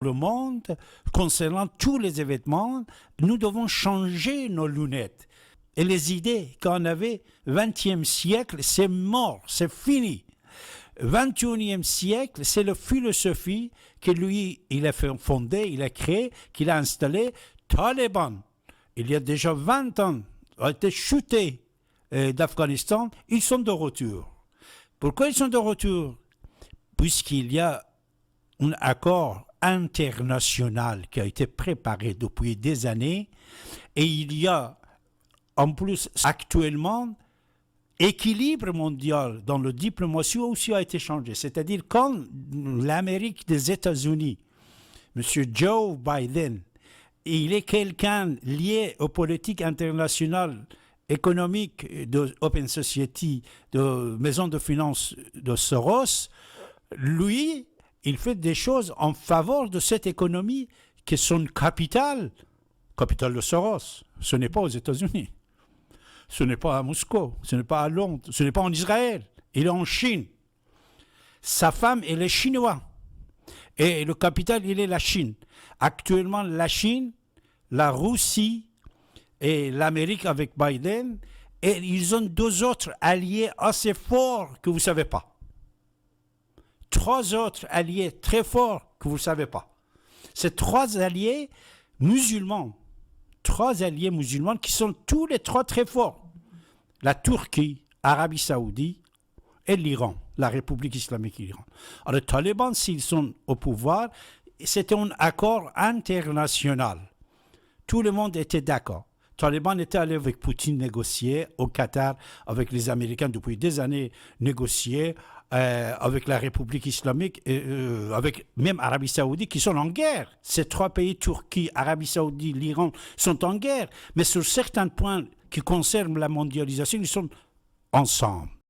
le monde, concernant tous les événements, nous devons changer nos lunettes. Et les idées qu'on avait, 20e siècle, c'est mort, c'est fini. 21e siècle, c'est la philosophie que lui, il a fondée, il a créée, qu'il a installée, Taliban. Il y a déjà 20 ans, a été chuté d'Afghanistan, ils sont de retour. Pourquoi ils sont de retour? Puisqu'il y a un accord international qui a été préparé depuis des années et il y a en plus actuellement équilibre mondial dans la diplomatie aussi a été changé. C'est-à-dire quand l'Amérique des États-Unis, M. Joe Biden, il est quelqu'un lié aux politiques internationales économiques de Open Society, de Maison de finances de Soros, lui, il fait des choses en faveur de cette économie qui est son capital de Soros. Ce n'est pas aux États-Unis. Ce n'est pas à Moscou, ce n'est pas à Londres, ce n'est pas en Israël, il est en Chine. Sa femme, elle est chinoise. Et le capital, il est la Chine. Actuellement, la Chine, la Russie et l'Amérique avec Biden, et ils ont deux autres alliés assez forts que vous ne savez pas. Trois autres alliés très forts que vous ne savez pas. Ces trois alliés musulmans qui sont tous les trois très forts. La Turquie, l'Arabie Saoudite et l'Iran, la République islamique d'Iran. Alors les talibans, s'ils sont au pouvoir, c'était un accord international. Tout le monde était d'accord. Les talibans étaient allés avec Poutine négocier au Qatar, avec les Américains depuis des années, négocier avec la République islamique, avec même Arabie Saoudite, qui sont en guerre. Ces trois pays, Turquie, Arabie Saoudite, l'Iran, sont en guerre. Mais sur certains points qui concernent la mondialisation, ils sont ensemble.